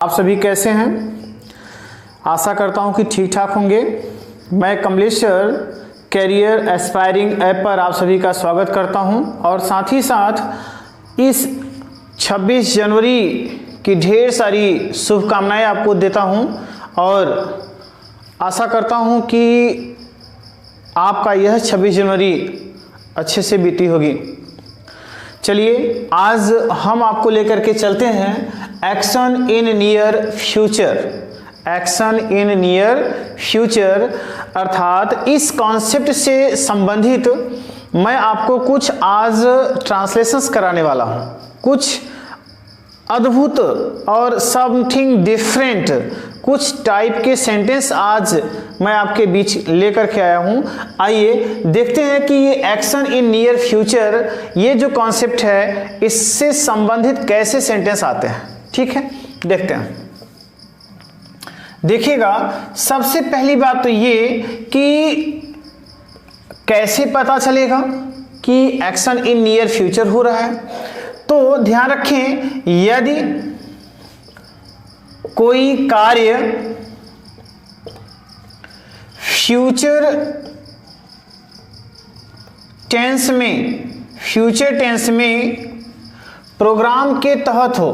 आप सभी कैसे हैं? आशा करता हूं कि ठीक ठाक होंगे। मैं Kamlesh sir career aspiring app पर आप सभी का स्वागत करता हूं और साथ ही साथ इस 26 जनवरी की ढेर सारी शुभकामनाएं आपको देता हूं और आशा करता हूं कि आपका यह 26 जनवरी अच्छे से बीती होगी। चलिए आज हम आपको लेकर के चलते हैं action in near future. Action in near future अर्थात इस कॉन्सेप्ट से संबंधित मैं आपको कुछ आज ट्रांसलेशंस कराने वाला हूं। कुछ अद्भुत और समथिंग डिफरेंट कुछ टाइप के सेंटेंस आज मैं आपके बीच लेकर के आया हूं। आइए देखते हैं कि ये एक्शन इन नियर फ्यूचर ये जो कॉन्सेप्ट है इससे संबंधित कैसे सेंटेंस आते हैं। ठीक है, देखते हैं। देखिएगा, सबसे पहली बात तो ये कि कैसे पता चलेगा कि एक्शन इन नियर फ्यूचर हो रहा है। तो ध्यान रखें, यदि कोई कार्य फ्यूचर टेंस में प्रोग्राम के तहत हो,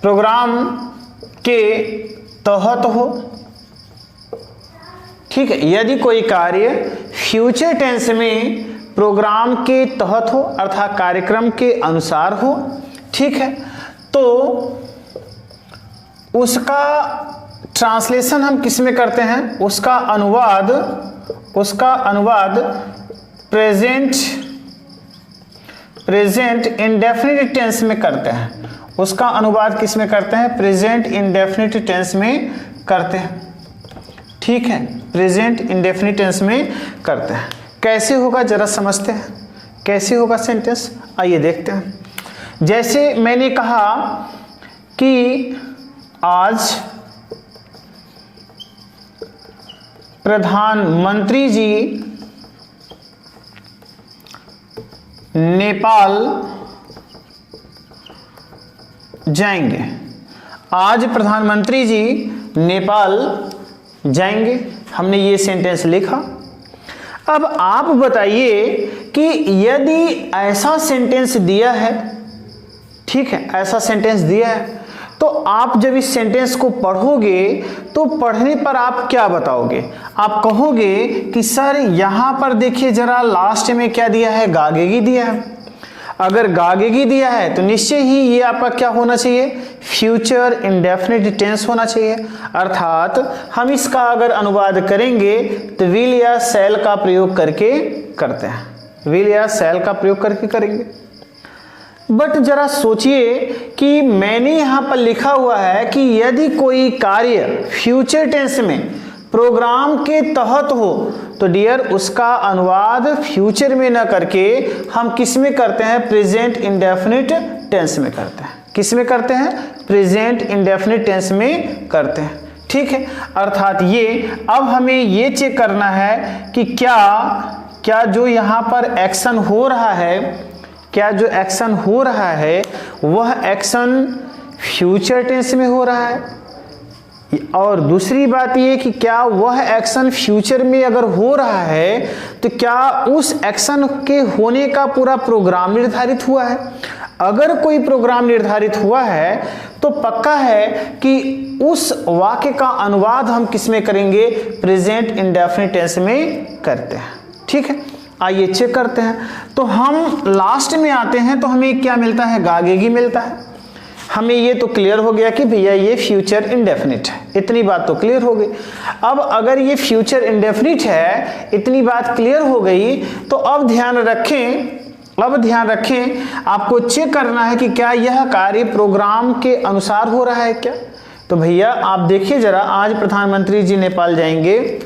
प्रोग्राम के तहत हो, ठीक है, यदि कोई कार्य फ्यूचर टेंस में प्रोग्राम के तहत हो अर्थात कार्यक्रम के अनुसार हो, ठीक है, तो उसका ट्रांसलेशन हम किस में करते हैं? उसका अनुवाद प्रेजेंट इंडेफिनिट टेंस में करते हैं। उसका अनुवाद किस में करते हैं? प्रेजेंट इंडेफिनिट टेंस में करते हैं। ठीक है, प्रेजेंट इंडेफिनिट टेंस में करते हैं। कैसे होगा जरा समझते हैं, कैसे होगा सेंटेंस, आइए देखते हैं। जैसे मैंने कहा कि आज प्रधानमंत्री जी नेपाल जाएंगे। आज प्रधानमंत्री जी नेपाल जाएंगे, हमने ये सेंटेंस लिखा। अब आप बताइए कि यदि ऐसा सेंटेंस दिया है, ठीक है, ऐसा सेंटेंस दिया है, तो आप जब इस सेंटेंस को पढ़ोगे तो पढ़ने पर आप क्या बताओगे? आप कहोगे कि सर यहां पर देखिए जरा लास्ट में क्या दिया है? गागेगी दिया है। अगर गागेगी दिया है तो निश्चय ही ये आपका क्या होना चाहिए? फ्यूचर इंडेफिनिट टेंस होना चाहिए। अर्थात हम इसका अगर अनुवाद करेंगे तो विल या शैल का प्रयोग करके करते हैं, विल या शैल का प्रयोग करके करेंगे। बट जरा सोचिए कि मैंने यहां पर लिखा हुआ है कि यदि कोई कार्य फ्यूचर टेंस में प्रोग्राम के तहत हो तो डियर उसका अनुवाद फ्यूचर में न करके हम किस में करते हैं? प्रेजेंट इंडेफिनिट टेंस में करते हैं। किस में करते हैं? प्रेजेंट इंडेफिनिट टेंस में करते हैं। ठीक है, अर्थात ये अब हमें ये चेक करना है कि क्या जो यहाँ पर एक्शन हो रहा है, क्या जो एक्शन हो रहा है वह एक्शन फ्यूचर टेंस में हो रहा है, और दूसरी बात यह कि क्या वह एक्शन फ्यूचर में अगर हो रहा है तो क्या उस एक्शन के होने का पूरा प्रोग्राम निर्धारित हुआ है। अगर कोई प्रोग्राम निर्धारित हुआ है तो पक्का है कि उस वाक्य का अनुवाद हम किस में करेंगे? प्रेजेंट इंडेफिनिट टेंस में करते हैं। ठीक है, आइए चेक करते हैं। तो हम लास्ट में आते हैं तो हमें क्या मिलता है? गागेगी मिलता है। हमें ये तो क्लियर हो गया कि भैया ये फ्यूचर इंडेफिनिट है, इतनी बात तो क्लियर हो गई। अब अगर ये फ्यूचर इंडेफिनिट है, इतनी बात क्लियर हो गई, तो अब ध्यान रखें आपको चेक करना है कि क्या यह कार्य प्रोग्राम के अनुसार हो रहा है क्या। तो भैया आप देखिए जरा, आज प्रधानमंत्री जी नेपाल जाएंगे।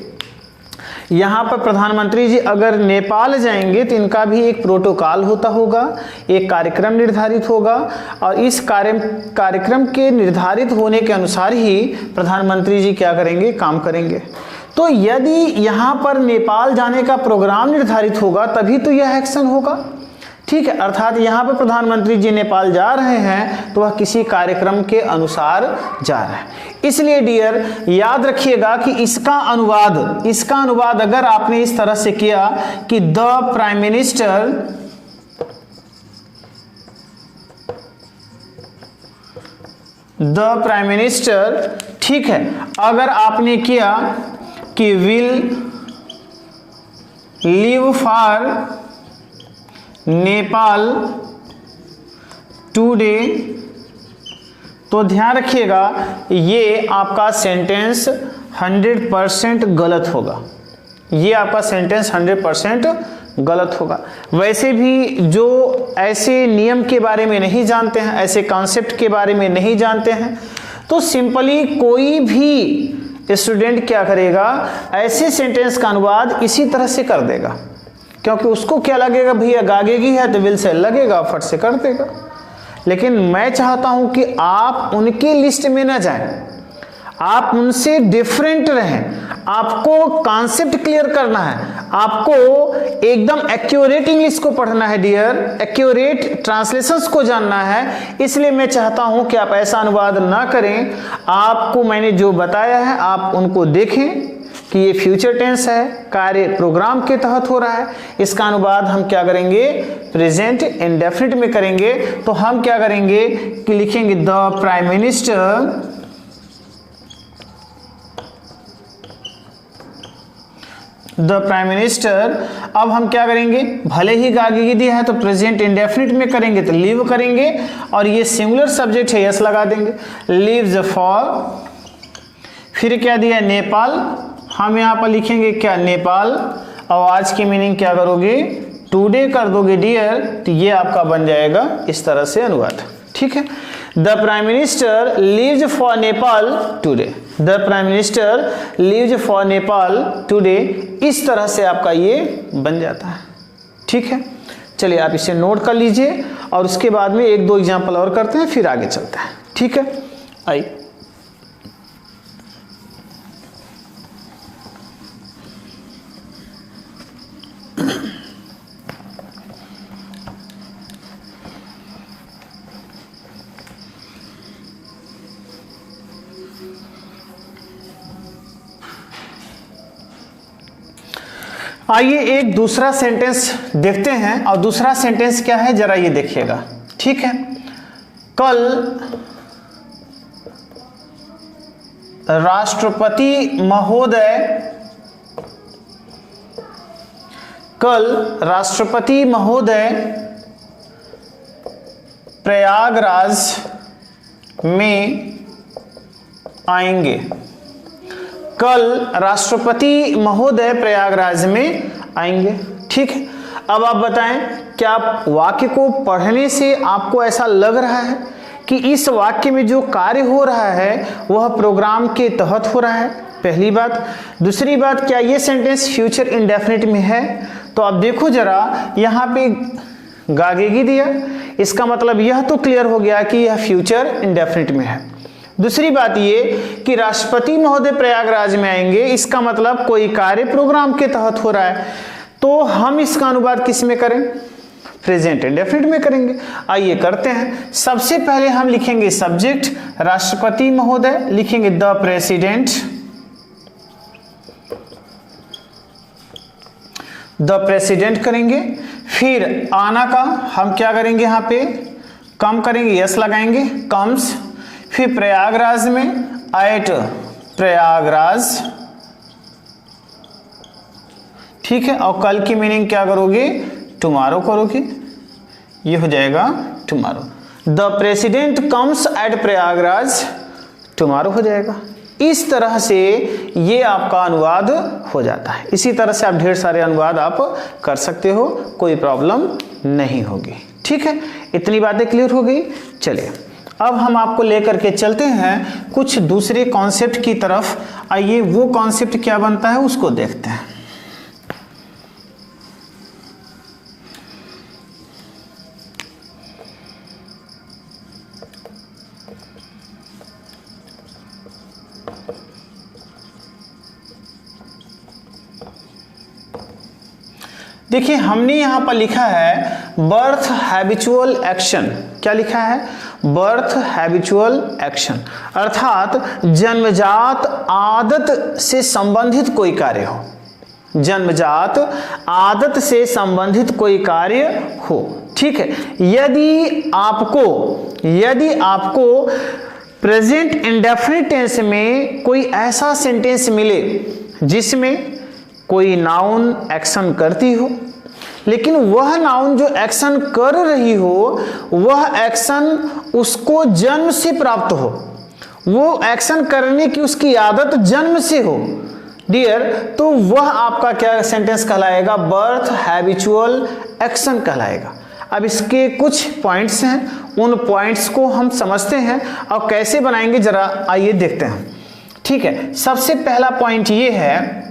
यहाँ पर प्रधानमंत्री जी अगर नेपाल जाएंगे तो इनका भी एक प्रोटोकॉल होता होगा, एक कार्यक्रम निर्धारित होगा, और इस कार्यक्रम के निर्धारित होने के अनुसार ही प्रधानमंत्री जी क्या करेंगे? काम करेंगे। तो यदि यहाँ पर नेपाल जाने का प्रोग्राम निर्धारित होगा तभी तो यह एक्शन होगा। ठीक है, अर्थात यहाँ पर प्रधानमंत्री जी नेपाल जा रहे हैं तो वह किसी कार्यक्रम के अनुसार जा रहे हैं। इसलिए डियर याद रखिएगा कि इसका अनुवाद अगर आपने इस तरह से किया कि द प्राइम मिनिस्टर, ठीक है, अगर आपने किया कि will leave for Nepal today, तो ध्यान रखिएगा ये आपका सेंटेंस 100% गलत होगा। ये आपका सेंटेंस 100% गलत होगा। वैसे भी जो ऐसे नियम के बारे में नहीं जानते हैं, ऐसे कॉन्सेप्ट के बारे में नहीं जानते हैं, तो सिंपली कोई भी स्टूडेंट क्या करेगा, ऐसे सेंटेंस का अनुवाद इसी तरह से कर देगा, क्योंकि उसको क्या लगेगा, भैया गागेगी है तो विल से लगेगा, फट से कर देगा। लेकिन मैं चाहता हूं कि आप उनके लिस्ट में ना जाएं, आप उनसे डिफरेंट रहें। आपको कॉन्सेप्ट क्लियर करना है, आपको एकदम एक्यूरेट इंग्लिश को पढ़ना है डियर, एक्यूरेट ट्रांसलेशंस को जानना है। इसलिए मैं चाहता हूं कि आप ऐसा अनुवाद ना करें। आपको मैंने जो बताया है आप उनको देखें कि ये फ्यूचर टेंस है, कार्य प्रोग्राम के तहत हो रहा है। इसका अनुवाद हम क्या करेंगे, प्रेजेंट इंडेफिनिट में करेंगे। तो हम क्या करेंगे कि लिखेंगे द प्राइम मिनिस्टर अब हम क्या करेंगे, भले ही गागेगी दिया है तो प्रेजेंट इंडेफिनिट में करेंगे तो लीव करेंगे, और ये सिंगुलर सब्जेक्ट है, यस लगा देंगे। लीव्स फॉर, फिर क्या दिया, नेपाल, हम यहाँ पर लिखेंगे क्या, नेपाल। और आज की मीनिंग क्या करोगे, टुडे कर दोगे डियर, तो ये आपका बन जाएगा इस तरह से अनुवाद। ठीक है, the prime minister leaves for Nepal today, the prime minister leaves for Nepal today, इस तरह से आपका ये बन जाता है। ठीक है, चलिए आप इसे नोट कर लीजिए और उसके बाद में एक दो एग्जाम्पल और करते हैं, फिर आगे चलते हैं। ठीक है, आइए। आइए एक दूसरा सेंटेंस देखते हैं, और दूसरा सेंटेंस क्या है जरा ये देखिएगा। ठीक है, कल राष्ट्रपति महोदय प्रयागराज में आएंगे। कल राष्ट्रपति महोदय प्रयागराज में आएंगे। ठीक है, अब आप बताएं, क्या आप वाक्य को पढ़ने से आपको ऐसा लग रहा है कि इस वाक्य में जो कार्य हो रहा है वह प्रोग्राम के तहत हो रहा है? पहली बात। दूसरी बात, क्या ये सेंटेंस फ्यूचर इंडेफिनिट में है? तो आप देखो जरा, यहाँ पे गागेगी दिया, इसका मतलब यह तो क्लियर हो गया कि यह फ्यूचर इंडेफिनिट में है। दूसरी बात ये कि राष्ट्रपति महोदय प्रयागराज में आएंगे, इसका मतलब कोई कार्य प्रोग्राम के तहत हो रहा है। तो हम इसका अनुवाद किस में करें, प्रेजेंट इंडेफिनिट में करेंगे। आइए करते हैं। सबसे पहले हम लिखेंगे सब्जेक्ट राष्ट्रपति महोदय, लिखेंगे द प्रेसिडेंट करेंगे। फिर आना का हम क्या करेंगे, यहाँ पे कम करेंगे, यस लगाएंगे, कम्स। फिर प्रयागराज में, एट प्रयागराज। ठीक है, और कल की मीनिंग क्या करोगे, टुमारो करोगे, ये हो जाएगा tomorrow. The president comes at Prayagraj, tomorrow हो जाएगा। इस तरह से ये आपका अनुवाद हो जाता है। इसी तरह से आप ढेर सारे अनुवाद आप कर सकते हो, कोई प्रॉब्लम नहीं होगी। ठीक है, इतनी बातें क्लियर हो गई। चलिए अब हम आपको लेकर के चलते हैं कुछ दूसरे कॉन्सेप्ट की तरफ। आइए वो कॉन्सेप्ट क्या बनता है उसको देखते हैं। देखिए हमने यहाँ पर लिखा है बर्थ हैबिचुअल एक्शन। क्या लिखा है? बर्थ हैबिचुअल एक्शन, अर्थात जन्मजात आदत से संबंधित कोई कार्य हो, जन्मजात आदत से संबंधित कोई कार्य हो। ठीक है, यदि आपको प्रेजेंट इंडेफिनिट टेंस में कोई ऐसा सेंटेंस मिले जिसमें कोई नाउन एक्शन करती हो, लेकिन वह नाउन जो एक्शन कर रही हो वह एक्शन उसको जन्म से प्राप्त हो, वो एक्शन करने की उसकी आदत जन्म से हो डियर, तो वह आपका क्या सेंटेंस कहलाएगा? बर्थ हैबिचुअल एक्शन कहलाएगा। अब इसके कुछ पॉइंट्स हैं, उन पॉइंट्स को हम समझते हैं और कैसे बनाएंगे जरा आइए देखते हैं। ठीक है, सबसे पहला पॉइंट ये है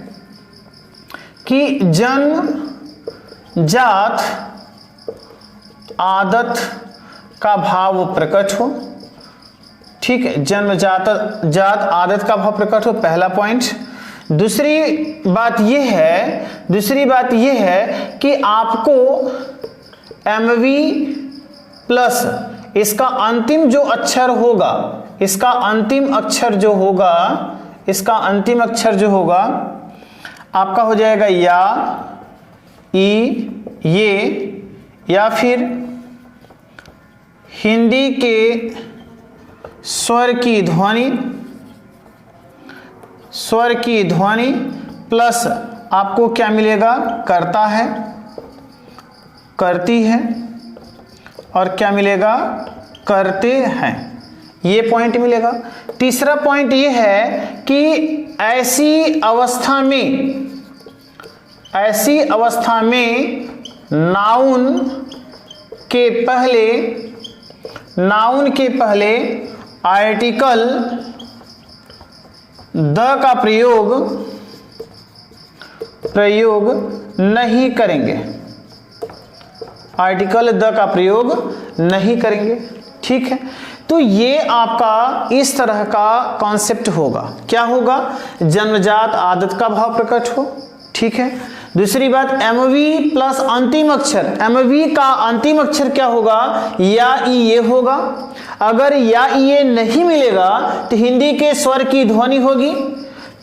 कि जन्मजात आदत का भाव प्रकट हो। ठीक है, जन्मजात आदत का भाव प्रकट हो, पहला पॉइंट। दूसरी बात यह है कि आपको MV प्लस इसका अंतिम जो अक्षर होगा, इसका अंतिम अक्षर जो होगा आपका हो जाएगा या, ई, ये, या फिर हिंदी के स्वर की ध्वनि प्लस आपको क्या मिलेगा? करता है, करती है, और क्या मिलेगा? करते हैं, ये पॉइंट मिलेगा। तीसरा पॉइंट ये है कि ऐसी अवस्था में नाउन के पहले आर्टिकल द का प्रयोग नहीं करेंगे, आर्टिकल द का प्रयोग नहीं करेंगे। ठीक है, तो ये आपका इस तरह का कॉन्सेप्ट होगा। क्या होगा? जन्मजात आदत का भाव प्रकट हो। ठीक है, दूसरी बात MV प्लस अंतिम अक्षर, MV का अंतिम अक्षर क्या होगा? या, ई, ये होगा। अगर या, ई, ये नहीं मिलेगा तो हिंदी के स्वर की ध्वनि होगी,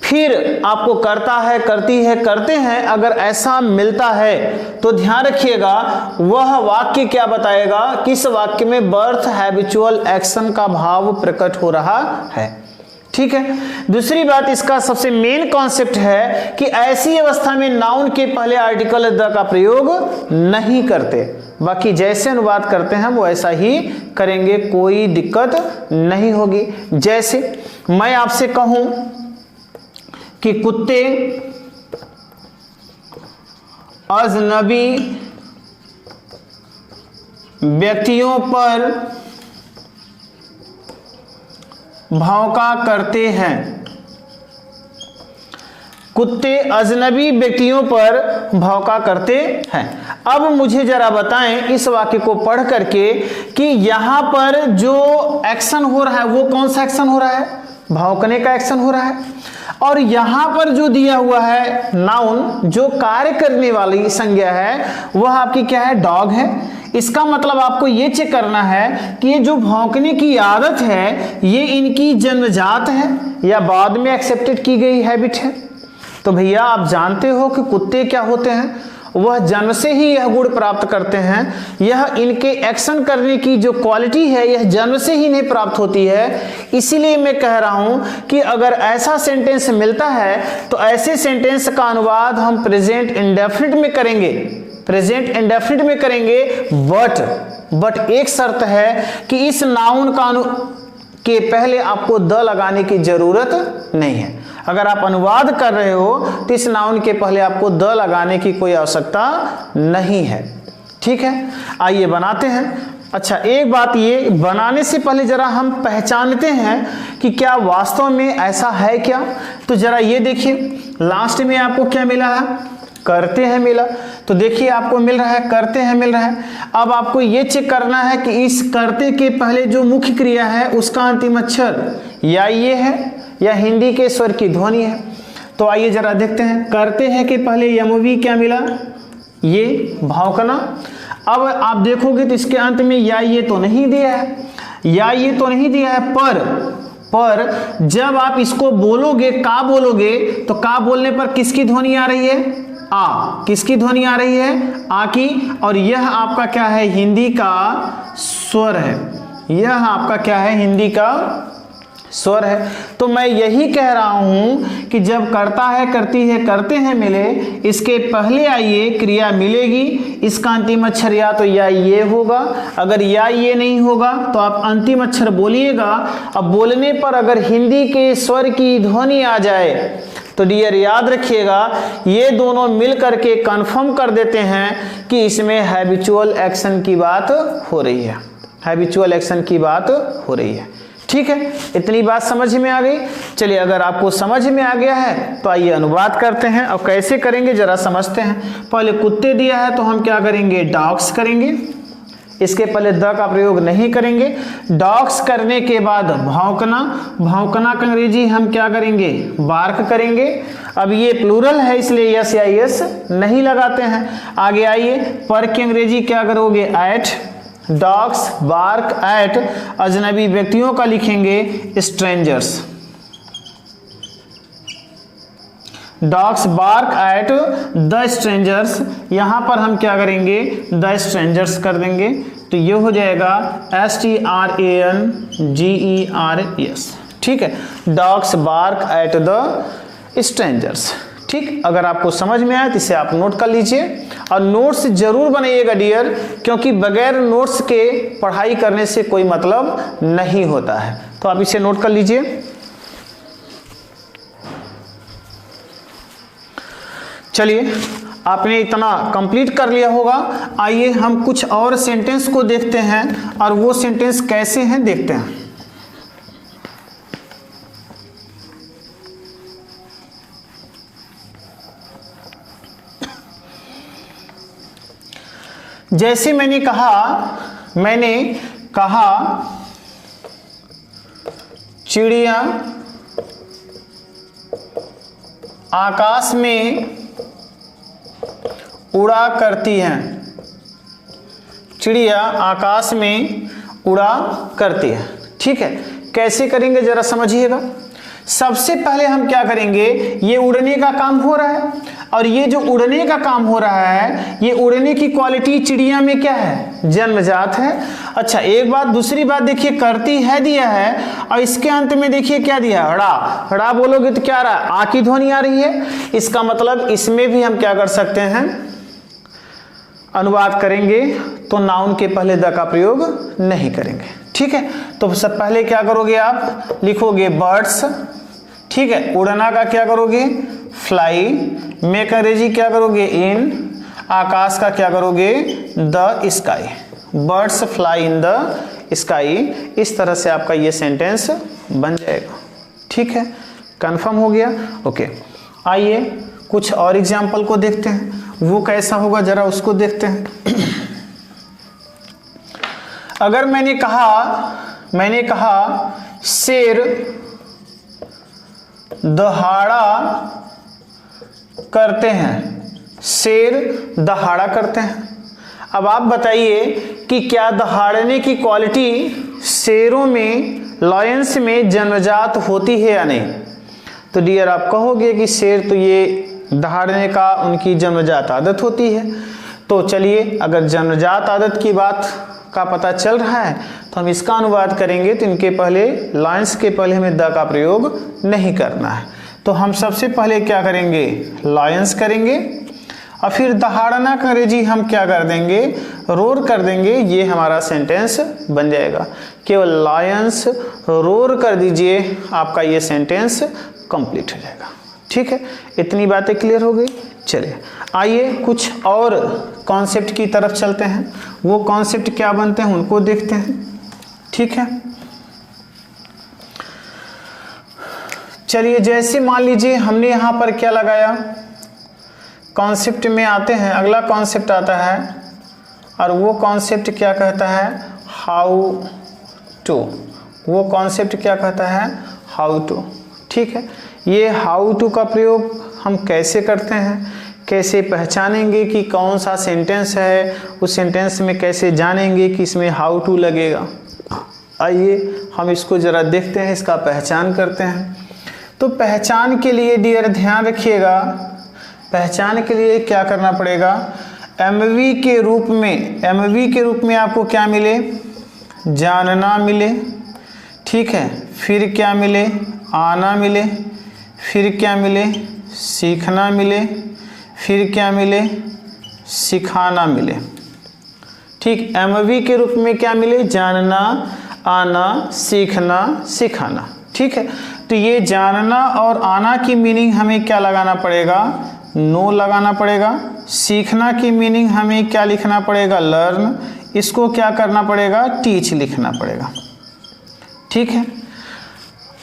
फिर आपको करता है, करती है, करते हैं, अगर ऐसा मिलता है तो ध्यान रखिएगा वह वाक्य क्या बताएगा? किस वाक्य में बर्थ हैबिचुअल एक्शन का भाव प्रकट हो रहा है। ठीक है, दूसरी बात इसका सबसे मेन कॉन्सेप्ट है कि ऐसी अवस्था में नाउन के पहले आर्टिकल द का प्रयोग नहीं करते, बाकी जैसे अनुवाद करते हैं वो ऐसा ही करेंगे, कोई दिक्कत नहीं होगी। जैसे मैं आपसे कहूं कि कुत्ते अजनबी व्यक्तियों पर भौंका करते हैं। कुत्ते अजनबी व्यक्तियों पर भौंका करते हैं। अब मुझे जरा बताएं इस वाक्य को पढ़ करके कि यहां पर जो एक्शन हो रहा है वो कौन सा एक्शन हो रहा है? भौंकने का एक्शन हो रहा है। और यहां पर जो दिया हुआ है नाउन, जो कार्य करने वाली संज्ञा है, वह आपकी क्या है? डॉग है। इसका मतलब आपको ये चेक करना है कि ये जो भौंकने की आदत है ये इनकी जन्मजात है या बाद में एक्सेप्टेड की गई हैबिट है। तो भैया आप जानते हो कि कुत्ते क्या होते हैं, वह जन्म से ही यह गुण प्राप्त करते हैं। यह इनके एक्शन करने की जो क्वालिटी है यह जन्म से ही नहीं प्राप्त होती है। इसीलिए मैं कह रहा हूं कि अगर ऐसा सेंटेंस मिलता है तो ऐसे सेंटेंस का अनुवाद हम प्रेजेंट इंडेफिनिट में करेंगे, प्रेजेंट इंडेफिनिट में करेंगे। बट एक शर्त है कि इस नाउन का के पहले आपको द लगाने की जरूरत नहीं है। अगर आप अनुवाद कर रहे हो तो इस नाउन के पहले आपको द लगाने की कोई आवश्यकता नहीं है। ठीक है, आइए बनाते हैं। अच्छा, एक बात ये, बनाने से पहले जरा हम पहचानते हैं कि क्या वास्तव में ऐसा है क्या। तो जरा ये देखिए, लास्ट में आपको क्या मिला है? करते हैं मिला। तो देखिए आपको मिल रहा है करते हैं मिल रहा है। अब आपको ये चेक करना है कि इस करते के पहले जो मुख्य क्रिया है उसका अंतिम अक्षर या ये है या हिंदी के स्वर की ध्वनि है। तो आइए जरा देखते हैं, करते हैं के पहले यमवी क्या मिला? ये भौंकना। अब आप देखोगे तो इसके अंत में या ये तो नहीं दिया है, या ये तो नहीं दिया है, पर जब आप इसको बोलोगे का बोलोगे तो का बोलने पर किसकी ध्वनि आ रही है? आ। किसकी ध्वनि आ रही है? आ की। और यह आपका क्या है? हिंदी का स्वर है। यह आपका क्या है? हिंदी का स्वर है। तो मैं यही कह रहा हूं कि जब करता है, करती है, करते हैं मिले, इसके पहले आइए क्रिया मिलेगी, इसका अंतिम अक्षर या तो या ये होगा, अगर या ये नहीं होगा तो आप अंतिम अक्षर बोलिएगा। अब बोलने पर अगर हिंदी के स्वर की ध्वनि आ जाए तो डियर याद रखिएगा, ये दोनों मिल करके कंफर्म कर देते हैं कि इसमें हैबिचुअल एक्शन की बात हो रही है। हैबिचुअल एक्शन की बात हो रही है। ठीक है, इतनी बात समझ में आ गई। चलिए, अगर आपको समझ में आ गया है तो आइए अनुवाद करते हैं। अब कैसे करेंगे जरा समझते हैं। पहले कुत्ते दिया है तो हम क्या करेंगे? डॉग्स करेंगे। इसके पहले द का प्रयोग नहीं करेंगे। डॉग्स करने के बाद भौंकना, भौंकना का अंग्रेजी हम क्या करेंगे? बार्क करेंगे। अब ये प्लूरल है इसलिए यस या यस नहीं लगाते हैं। आगे आइए, पर की अंग्रेजी क्या करोगे? एट। डॉग्स बार्क एट अजनबी व्यक्तियों का लिखेंगे strangers. Dogs bark at the strangers, यहां पर हम क्या करेंगे? द स्ट्रेंजर्स कर देंगे। तो ये हो जाएगा STRANGERS। ठीक है, dogs bark at the strangers. ठीक, अगर आपको समझ में आए तो इसे आप नोट कर लीजिए और नोट्स जरूर बनाइएगा डियर, क्योंकि बगैर नोट्स के पढ़ाई करने से कोई मतलब नहीं होता है। तो आप इसे नोट कर लीजिए। चलिए, आपने इतना कंप्लीट कर लिया होगा। आइए हम कुछ और सेंटेंस को देखते हैं और वो सेंटेंस कैसे हैं देखते हैं। जैसे मैंने कहा चिड़िया आकाश में उड़ा करती हैं। चिड़िया आकाश में उड़ा करती है। ठीक है, कैसे करेंगे जरा समझिएगा। सबसे पहले हम क्या करेंगे? ये उड़ने का काम हो रहा है और ये जो उड़ने का काम हो रहा है, ये उड़ने की क्वालिटी चिड़िया में क्या है? जन्मजात है। अच्छा, एक बात। दूसरी बात देखिए, करती है दिया है और इसके अंत में देखिए क्या दिया है? ड़ा। ड़ा बोलोगे तो क्या आ रहा है? आ की ध्वनि आ रही है। इसका मतलब इसमें भी हम क्या कर सकते हैं? अनुवाद करेंगे तो नाउन के पहले द का प्रयोग नहीं करेंगे। ठीक है, तो सब पहले क्या करोगे? आप लिखोगे बर्ड्स। ठीक है, उड़ना का क्या करोगे? फ्लाई। में का अंग्रेजी क्या करोगे? इन। आकाश का क्या करोगे? The sky. Birds fly in the sky. इस तरह से आपका ये सेंटेंस बन जाएगा। ठीक है, कंफर्म हो गया? ओके, आइए कुछ और एग्जाम्पल को देखते हैं। वो कैसा होगा जरा उसको देखते हैं। अगर मैंने कहा शेर दहाड़ा करते हैं। शेर दहाड़ा करते हैं। अब आप बताइए कि क्या दहाड़ने की क्वालिटी शेरों में, लॉयंस में जन्मजात होती है या नहीं? तो डियर आप कहोगे कि शेर तो ये दहाड़ने का उनकी जन्मजात आदत होती है। तो चलिए, अगर जन्मजात आदत की बात का पता चल रहा है तो हम इसका अनुवाद करेंगे तो इनके पहले, लॉयंस के पहले हमें द का प्रयोग नहीं करना है। तो हम सबसे पहले क्या करेंगे? लॉयंस करेंगे और फिर दहाड़ना का अंग्रेजी हम क्या कर देंगे? रोर कर देंगे। ये हमारा सेंटेंस बन जाएगा। केवल लॉयंस रोर कर दीजिए, आपका ये सेंटेंस कंप्लीट हो जाएगा। ठीक है, इतनी बातें क्लियर हो गई। चलिए, आइए कुछ और कॉन्सेप्ट की तरफ चलते हैं। वो कॉन्सेप्ट क्या बनते हैं उनको देखते हैं। ठीक है, चलिए, जैसे मान लीजिए हमने यहाँ पर क्या लगाया? कॉन्सेप्ट में आते हैं। अगला कॉन्सेप्ट आता है और वो कॉन्सेप्ट क्या कहता है? How to. वो कॉन्सेप्ट क्या कहता है? How to. ठीक है, ये हाउ टू का प्रयोग हम कैसे करते हैं, कैसे पहचानेंगे कि कौन सा सेंटेंस है, उस सेंटेंस में कैसे जानेंगे कि इसमें हाउ टू लगेगा। आइए हम इसको ज़रा देखते हैं, इसका पहचान करते हैं। तो पहचान के लिए डियर ध्यान रखिएगा, पहचान के लिए क्या करना पड़ेगा, एमवी के रूप में आपको क्या मिले, जानना मिले, ठीक है, फिर क्या मिले, आना मिले, फिर क्या मिले, सीखना मिले, फिर क्या मिले, सिखाना मिले। ठीक, एमवी के रूप में क्या मिले, जानना, आना, सीखना, सिखाना। ठीक है, तो ये जानना और आना की मीनिंग हमें क्या लगाना पड़ेगा, नो लगाना पड़ेगा। सीखना की मीनिंग हमें क्या लिखना पड़ेगा, लर्न। इसको क्या करना पड़ेगा, टीच लिखना पड़ेगा। ठीक है,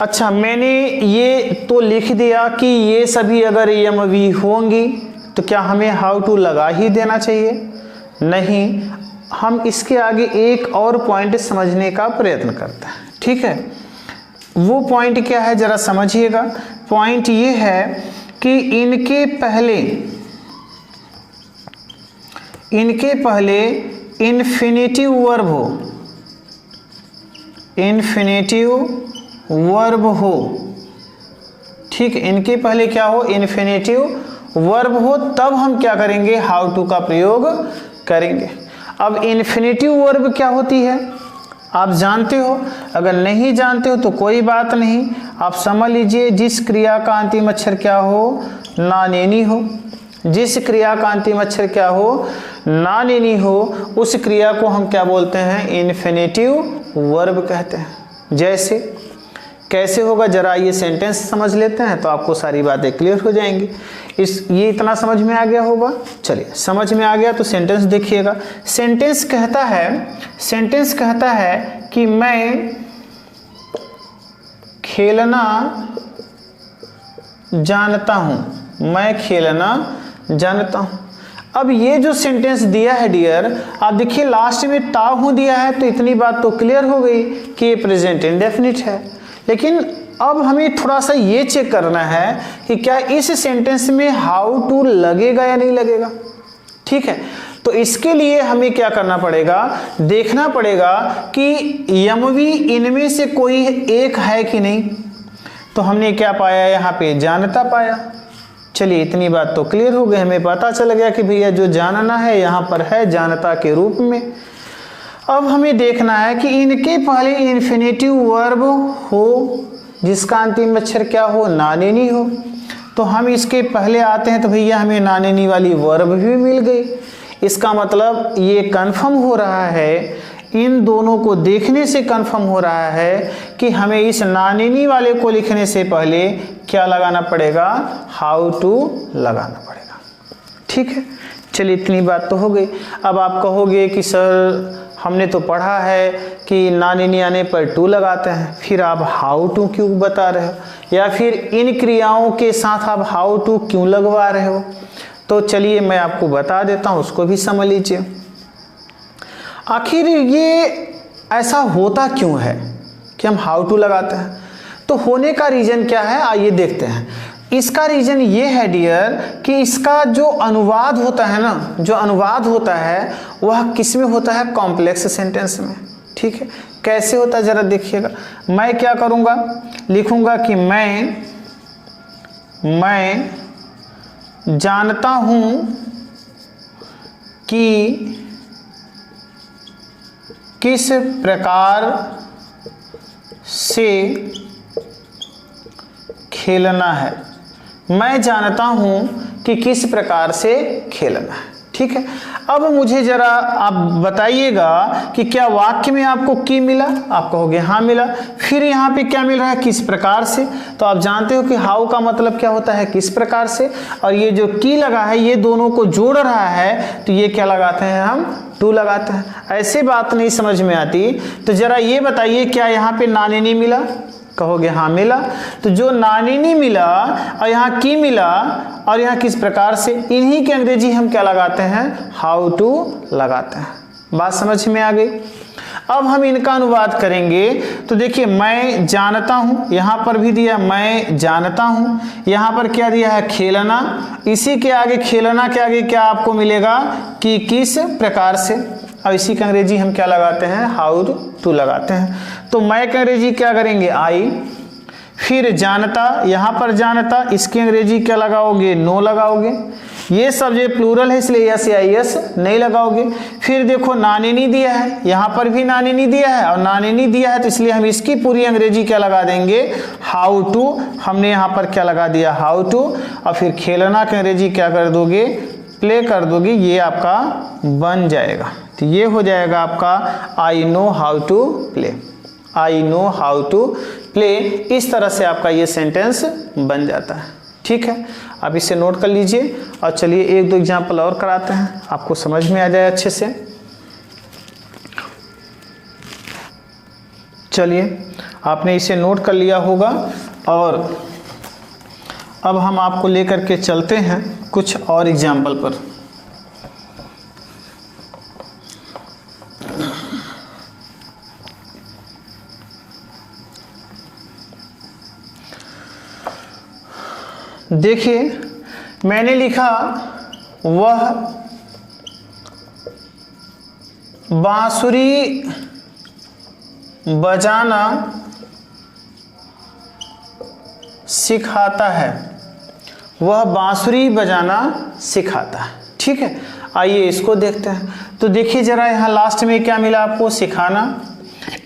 अच्छा मैंने ये तो लिख दिया कि ये सभी अगर एमवी होंगी तो क्या हमें हाउ टू लगा ही देना चाहिए, नहीं, हम इसके आगे एक और पॉइंट समझने का प्रयत्न करते हैं। ठीक है, वो पॉइंट क्या है जरा समझिएगा। पॉइंट ये है कि इनके पहले इन्फिनेटिव वर्ब हो, इन्फिनेटिव वर्ब हो। ठीक, इनके पहले क्या हो, इन्फिनेटिव वर्ब हो, तब हम क्या करेंगे, हाउ टू का प्रयोग करेंगे। अब इन्फिनेटिव वर्ब क्या होती है आप जानते हो, अगर नहीं जानते हो तो कोई बात नहीं, आप समझ लीजिए जिस क्रिया का अंतिम अक्षर क्या हो, नानेनी हो, जिस क्रिया का अंतिम अक्षर क्या हो, नानेनी हो, उस क्रिया को हम क्या बोलते हैं, इन्फिनेटिव वर्ब कहते हैं। जैसे कैसे होगा जरा ये सेंटेंस समझ लेते हैं तो आपको सारी बातें क्लियर हो जाएंगी। ये इतना समझ में आ गया होगा, चलिए समझ में आ गया तो सेंटेंस देखिएगा। सेंटेंस कहता है कि मैं खेलना जानता हूं, मैं खेलना जानता हूं। अब ये जो सेंटेंस दिया है डियर, आप देखिए लास्ट में ताहू दिया है, तो इतनी बात तो क्लियर हो गई कि ये प्रेजेंट इंडेफिनिट है। लेकिन अब हमें थोड़ा सा ये चेक करना है कि क्या इस सेंटेंस में हाउ टू लगेगा या नहीं लगेगा। ठीक है, तो इसके लिए हमें क्या करना पड़ेगा, देखना पड़ेगा कि एमवी इनमें से कोई एक है कि नहीं। तो हमने क्या पाया, यहाँ पे जानता पाया। चलिए इतनी बात तो क्लियर हो गई, हमें पता चल गया कि भैया जो जानना है यहाँ पर है जानता के रूप में। अब हमें देखना है कि इनके पहले इन्फिनेटिव वर्ब हो जिसका अंतिम अक्षर क्या हो, नानेनी हो। तो हम इसके पहले आते हैं तो भैया हमें नानेनी वाली वर्ब भी मिल गई। इसका मतलब ये कंफर्म हो रहा है, इन दोनों को देखने से कंफर्म हो रहा है कि हमें इस नानेनी वाले को लिखने से पहले क्या लगाना पड़ेगा, हाउ टू लगाना पड़ेगा। ठीक है, चलिए इतनी बात तो हो गई। अब आप कहोगे कि सर हमने तो पढ़ा है कि नानेनी आने पर टू लगाते हैं, फिर आप हाउ टू क्यों बता रहे हो, या फिर इन क्रियाओं के साथ आप हाउ टू क्यों लगवा रहे हो। तो चलिए मैं आपको बता देता हूँ, उसको भी समझ लीजिए। आखिर ये ऐसा होता क्यों है कि हम हाउ टू लगाते हैं, तो होने का रीज़न क्या है आइए देखते हैं। इसका रीज़न ये है डियर कि इसका जो अनुवाद होता है ना, जो अनुवाद होता है वह किस में होता है, कॉम्प्लेक्स सेंटेंस में। ठीक है, कैसे होता है जरा देखिएगा। मैं क्या करूँगा, लिखूँगा कि मैं जानता हूँ कि किस प्रकार से खेलना है, मैं जानता हूं कि किस प्रकार से खेलना है। ठीक है, अब मुझे जरा आप बताइएगा कि क्या वाक्य में आपको की मिला, आप कहोगे हाँ मिला। फिर यहाँ पे क्या मिल रहा है, किस प्रकार से। तो आप जानते हो कि हाउ का मतलब क्या होता है, किस प्रकार से, और ये जो की लगा है ये दोनों को जोड़ रहा है, तो ये क्या लगाते हैं, हम टू लगाते हैं। ऐसे बात नहीं समझ में आती तो जरा ये बताइए क्या यहाँ पे नानेनी मिला, कहोगे हाँ मिला। तो जो नानेनी मिला और यहाँ की मिला और यहाँ किस प्रकार से, इन्हीं के अंग्रेजी हम क्या लगाते हैं, हाउ टू लगाते हैं। बात समझ में आ गई। अब हम इनका अनुवाद करेंगे तो देखिए मैं जानता हूँ, यहाँ पर भी दिया मैं जानता हूँ, यहाँ पर क्या दिया है खेलना, इसी के आगे खेलना के आगे क्या आपको मिलेगा कि किस प्रकार से। अब इसी का अंग्रेजी हम क्या लगाते हैं, हाउ टू लगाते हैं। तो मैं का अंग्रेजी क्या करेंगे, आई, फिर जानता, यहाँ पर जानता, इसकी अंग्रेजी क्या लगाओगे, नो लगाओगे। ये सब जो प्लूरल है इसलिए यस या यस नहीं लगाओगे। फिर देखो नानिनी दिया है, यहाँ पर भी नानिनी दिया है और नानिनी दिया है तो इसलिए हम इसकी पूरी अंग्रेजी क्या लगा देंगे, हाउ टू। हमने यहाँ पर क्या लगा दिया, हाउ टू। और फिर खेलना की अंग्रेजी क्या कर दोगे, प्ले कर दोगे। ये आपका बन जाएगा। तो ये हो जाएगा आपका I know how to play, I know how to play. इस तरह से आपका ये सेंटेंस बन जाता है। ठीक है, आप इसे नोट कर लीजिए और चलिए एक दो एग्जाम्पल और कराते हैं, आपको समझ में आ जाए अच्छे से। चलिए आपने इसे नोट कर लिया होगा और अब हम आपको लेकर के चलते हैं कुछ और एग्जाम्पल पर। देखिए मैंने लिखा वह बांसुरी बजाना सिखाता है, वह बांसुरी बजाना सिखाता है। ठीक है, आइए इसको देखते हैं। तो देखिए जरा यहाँ लास्ट में क्या मिला आपको, सिखाना।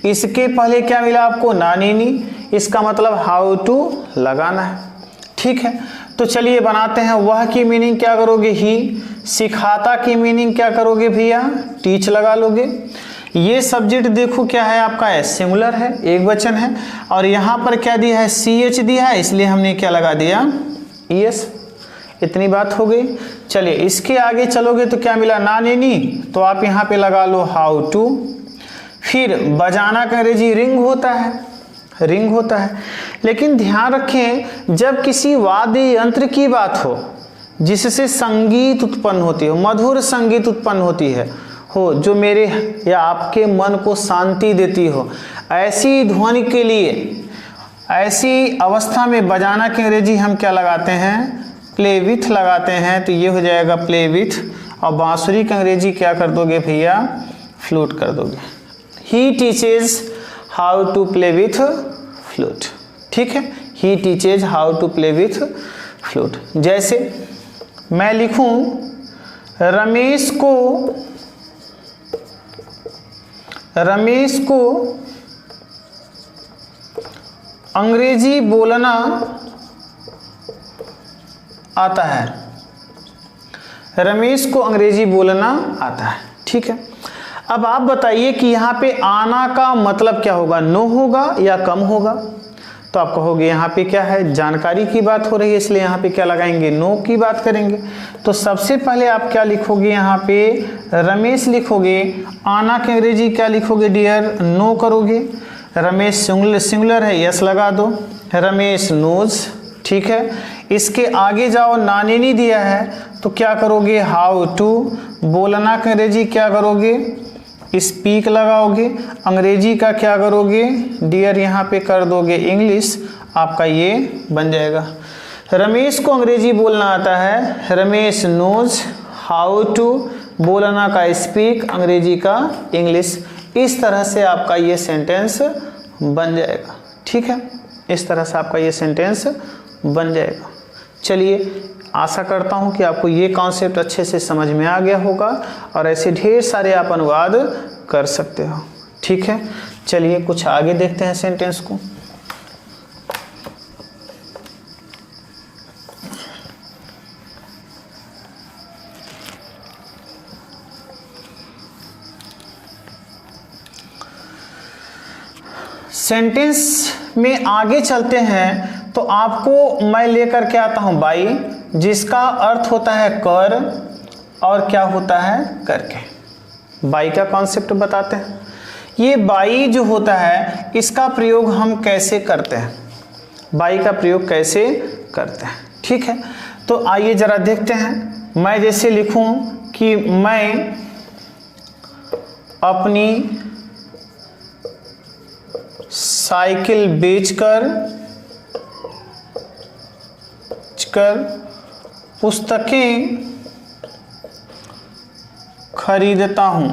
इसके पहले क्या मिला आपको, नानीनी। इसका मतलब हाउ टू लगाना है। ठीक है, तो चलिए बनाते हैं। वह की मीनिंग क्या करोगे, ही। सिखाता की मीनिंग क्या करोगे भैया, टीच लगा लोगे। ये सब्जेक्ट देखो क्या है आपका, है सिंगुलर है, एक वचन है। और यहाँ पर क्या दिया है, CH दिया है, इसलिए हमने क्या लगा दिया, ES। इतनी बात हो गई। चलिए इसके आगे चलोगे तो क्या मिला, नानिनी, तो आप यहाँ पे लगा लो हाउ टू। फिर बजाना का अंग्रेजी रिंग होता है, रिंग होता है। लेकिन ध्यान रखें जब किसी वाद्य यंत्र की बात हो जिससे संगीत उत्पन्न होती हो, मधुर संगीत उत्पन्न होती है हो, जो मेरे या आपके मन को शांति देती हो, ऐसी ध्वनि के लिए, ऐसी अवस्था में बजाना की अंग्रेजी हम क्या लगाते हैं, प्ले विथ लगाते हैं। तो ये हो जाएगा प्ले विथ। और बांसुरी की अंग्रेजी क्या कर दोगे भैया, फ्लूट कर दोगे। He teaches how to play with flute. ठीक है, he teaches how to play with flute. जैसे मैं लिखूं रमेश को अंग्रेजी बोलना आता है, रमेश को अंग्रेजी बोलना आता है। ठीक है, अब आप बताइए कि यहाँ पे आना का मतलब क्या होगा, नो होगा या कम होगा। तो आप कहोगे यहाँ पे क्या है, जानकारी की बात हो रही है इसलिए यहाँ पे क्या लगाएंगे, नो की बात करेंगे। तो सबसे पहले आप क्या लिखोगे, यहाँ पे रमेश लिखोगे। आना की अंग्रेजी क्या लिखोगे डियर, नो करोगे। रमेश सिंगुलर है, यस लगा दो। रमेश नोज। ठीक है, इसके आगे जाओ, नानिनी दिया है तो क्या करोगे, हाउ टू। बोलना की अंग्रेजी क्या करोगे, स्पीक लगाओगे। अंग्रेजी का क्या करोगे डियर, यहाँ पे कर दोगे इंग्लिश। आपका ये बन जाएगा। रमेश को अंग्रेजी बोलना आता है, रमेश नोज हाउ टू। बोलना का स्पीक, अंग्रेजी का इंग्लिश। इस तरह से आपका ये सेंटेंस बन जाएगा। ठीक है, इस तरह से आपका ये सेंटेंस बन जाएगा। चलिए आशा करता हूँ कि आपको ये कॉन्सेप्ट अच्छे से समझ में आ गया होगा और ऐसे ढेर सारे आप अनुवाद कर सकते हो। ठीक है, चलिए कुछ आगे देखते हैं सेंटेंस को। सेंटेंस में आगे चलते हैं तो आपको मैं लेकर के आता हूं बाई, जिसका अर्थ होता है कर और क्या होता है करके। बाई का कॉन्सेप्ट बताते हैं। ये बाई जो होता है इसका प्रयोग हम कैसे करते हैं, बाई का प्रयोग कैसे करते हैं। ठीक है, तो आइए जरा देखते हैं। मैं जैसे लिखूं कि मैं अपनी साइकिल बेचकर पुस्तकें खरीदता हूं।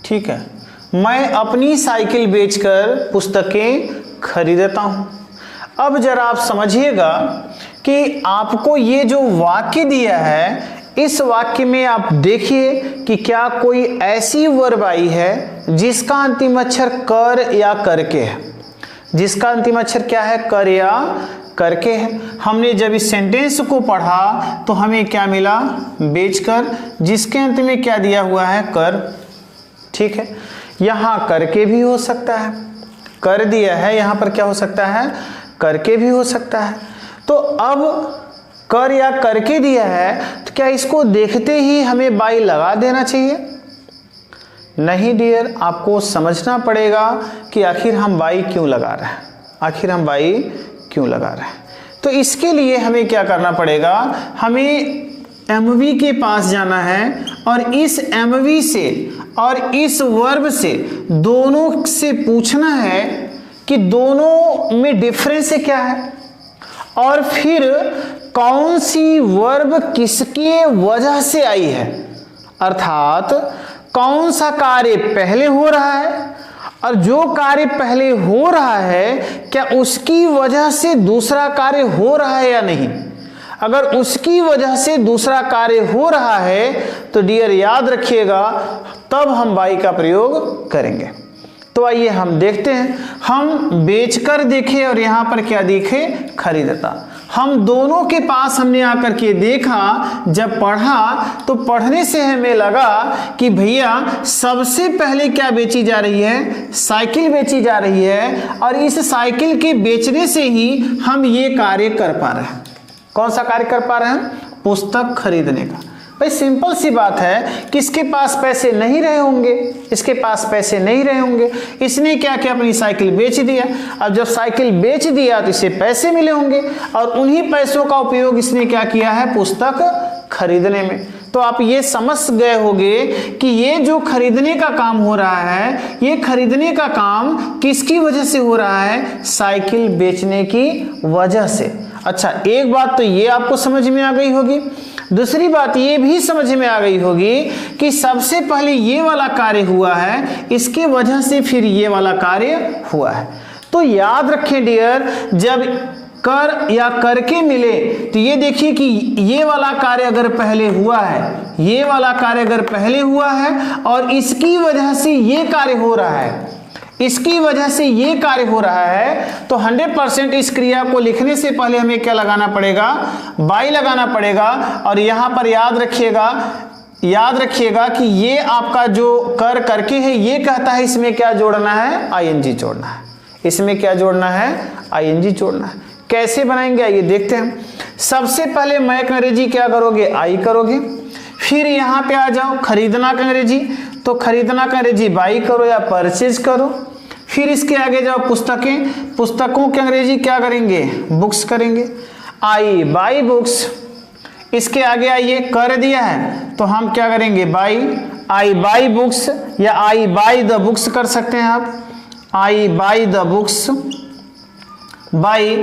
ठीक है, मैं अपनी साइकिल बेचकर पुस्तकें खरीदता हूं। अब जरा आप समझिएगा कि आपको ये जो वाक्य दिया है, इस वाक्य में आप देखिए कि क्या कोई ऐसी वर्ब आई है जिसका अंतिम अक्षर कर या करके है। जिसका अंतिम अक्षर क्या है? कर या करके है। हमने जब इस सेंटेंस को पढ़ा तो हमें क्या मिला? बेचकर, जिसके अंत में क्या दिया हुआ है? कर। ठीक है, यहां करके भी हो सकता है, कर दिया है, यहां पर क्या हो सकता है? करके भी हो सकता है। तो अब कर या करके दिया है तो क्या इसको देखते ही हमें बाई लगा देना चाहिए? नहीं डियर, आपको समझना पड़ेगा कि आखिर हम बाई क्यों लगा रहे हैं, आखिर हम बाई क्यों लगा रहे हैं। तो इसके लिए हमें क्या करना पड़ेगा? हमें एमवी के पास जाना है और इस एमवी से और इस वर्ब से, दोनों से पूछना है कि दोनों में डिफरेंस क्या है और फिर कौन सी वर्ब किसके वजह से आई है, अर्थात कौन सा कार्य पहले हो रहा है और जो कार्य पहले हो रहा है क्या उसकी वजह से दूसरा कार्य हो रहा है या नहीं। अगर उसकी वजह से दूसरा कार्य हो रहा है तो डियर याद रखिएगा, तब हम बाई का प्रयोग करेंगे। तो आइए हम देखते हैं। हम बेचकर देखे और यहां पर क्या देखे? खरीदता। हम दोनों के पास हमने आकर के देखा, जब पढ़ा तो पढ़ने से हमें लगा कि भैया सबसे पहले क्या बेची जा रही है? साइकिल बेची जा रही है और इस साइकिल के बेचने से ही हम ये कार्य कर पा रहे हैं। कौन सा कार्य कर पा रहे हैं? पुस्तक खरीदने का। भाई सिंपल सी बात है कि इसके पास पैसे नहीं रहे होंगे, इसके पास पैसे नहीं रहे होंगे, इसने क्या किया? अपनी साइकिल बेच दिया। अब जब साइकिल बेच दिया तो इसे पैसे मिले होंगे और उन्हीं पैसों का उपयोग इसने क्या किया है? पुस्तक खरीदने में। तो आप ये समझ गए होंगे कि ये जो खरीदने का काम हो रहा है, ये खरीदने का काम किसकी वजह से हो रहा है? साइकिल बेचने की वजह से। अच्छा, एक बात तो ये आपको समझ में आ गई होगी। दूसरी बात ये भी समझ में आ गई होगी कि सबसे पहले ये वाला कार्य हुआ है, इसके वजह से फिर ये वाला कार्य हुआ है। तो याद रखें डियर, जब कर या करके मिले तो ये देखिए कि ये वाला कार्य अगर पहले हुआ है, ये वाला कार्य अगर पहले हुआ है और इसकी वजह से ये कार्य हो रहा है, इसकी वजह से ये कार्य हो रहा है, तो 100% इस क्रिया को लिखने से पहले हमें क्या लगाना पड़ेगा? बाई लगाना पड़ेगा। और यहां पर याद रखिएगा कि ये आपका जो कर करके है, ये कहता है इसमें क्या जोड़ना है? आईएनजी जोड़ना है। इसमें क्या जोड़ना है? आईएनजी जोड़ना है। कैसे बनाएंगे आइए देखते हैं। सबसे पहले मैं का अंग्रेजी क्या करोगे? आई करोगे। फिर यहां पे आ जाओ खरीदना का अंग्रेजी, तो खरीदना का अंग्रेजी बाई करो या परचेज करो। फिर इसके आगे जाओ पुस्तकें, पुस्तकों के अंग्रेजी क्या करेंगे? बुक्स करेंगे। आई बाई बुक्स। इसके आगे आइए कर दिया है तो हम क्या करेंगे? बाई। आई बाई बुक्स या आई बाई द बुक्स कर सकते हैं आप। आई बाई द बुक्स। बाई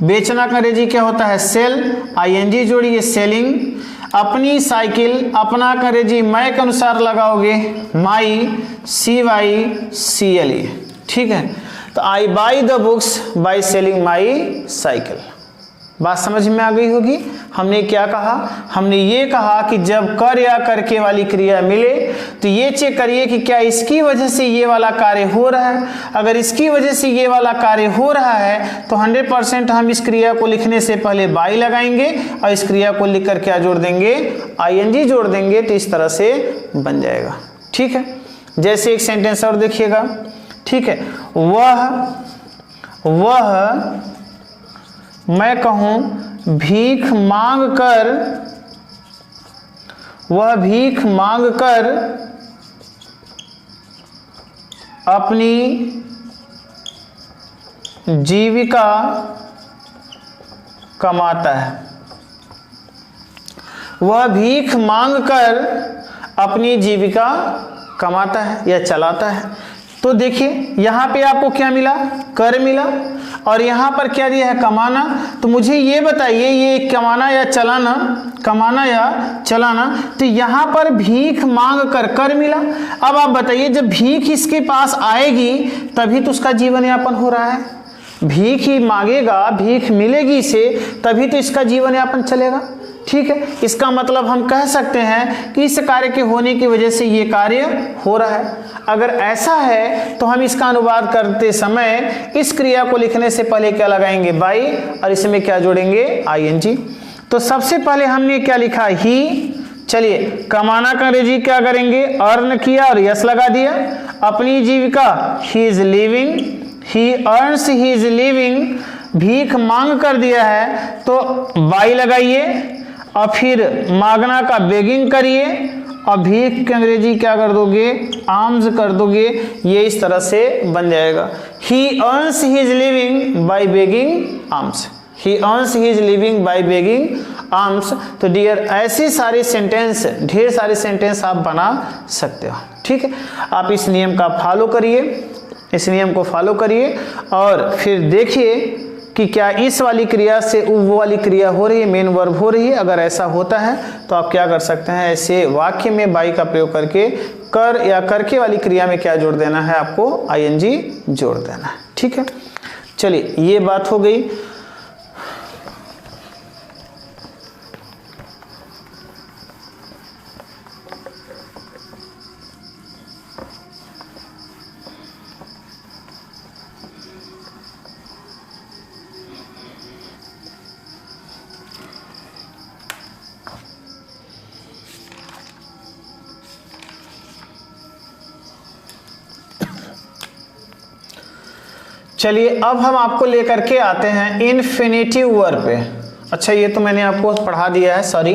बेचना का अंग्रेजी क्या होता है? सेल। आईएनजी जोड़िए, सेलिंग। अपनी साइकिल, अपना का अंग्रेजी मैं के अनुसार लगाओगे, माई, CYCLE। ठीक है, तो I buy the books by selling my cycle. बात समझ में आ गई होगी। हमने क्या कहा? हमने ये कहा कि जब कर या करके वाली क्रिया मिले तो ये चेक करिए कि क्या इसकी वजह से ये वाला कार्य हो रहा है। अगर इसकी वजह से ये वाला कार्य हो रहा है तो 100% हम इस क्रिया को लिखने से पहले बाई लगाएंगे और इस क्रिया को लिख कर क्या जोड़ देंगे? आईएनजी जोड़ देंगे। तो इस तरह से बन जाएगा। ठीक है, जैसे एक सेंटेंस और देखिएगा। ठीक है, वह मैं कहूं भीख मांग कर अपनी जीविका कमाता है। वह भीख मांग कर अपनी जीविका कमाता है या चलाता है। तो देखिए यहाँ पे आपको क्या मिला, कर मिला, और यहाँ पर क्या दिया है, कमाना। तो मुझे ये बताइए, ये कमाना या चलाना, कमाना या चलाना, तो यहाँ पर भीख मांग कर कर मिला। अब आप बताइए, जब भीख इसके पास आएगी तभी तो उसका जीवन यापन हो रहा है, भीख ही मांगेगा, भीख मिलेगी इसे, तभी तो इसका जीवन यापन चलेगा। ठीक है, इसका मतलब हम कह सकते हैं कि इस कार्य के होने की वजह से ये कार्य हो रहा है। अगर ऐसा है तो हम इसका अनुवाद करते समय इस क्रिया को लिखने से पहले क्या लगाएंगे, बाई, और इसमें क्या जोड़ेंगे, आईएनजी। तो सबसे पहले हमने क्या लिखा, ही। चलिए, कमाना का अंग्रेजी क्या करेंगे, अर्न किया और यस लगा दिया। अपनी जीविका, he is living, he earns he is living, भीख मांग कर दिया है तो बाई लगाइए, और फिर मांगना का बेगिंग करिए, और भीख के अंग्रेजी क्या कर दोगे, आर्म्स कर दोगे। ये इस तरह से बन जाएगा, ही earns he is living by begging arms, he earns he is living by begging arms. तो डियर, ऐसे सारे सेंटेंस, ढेर सारे सेंटेंस आप बना सकते हो। ठीक है, आप इस नियम का फॉलो करिए, इस नियम को फॉलो करिए, और फिर देखिए कि क्या इस वाली क्रिया से वो वाली क्रिया हो रही है, मेन वर्ब हो रही है। अगर ऐसा होता है तो आप क्या कर सकते हैं, ऐसे वाक्य में बाई का प्रयोग करके कर या करके वाली क्रिया में क्या जोड़ देना है, आपको आईएनजी जोड़ देना है। ठीक है, चलिए ये बात हो गई। चलिए अब हम आपको लेकर के आते हैं इन्फिनेटिव वर्ब पे। अच्छा, ये तो मैंने आपको पढ़ा दिया है, सॉरी।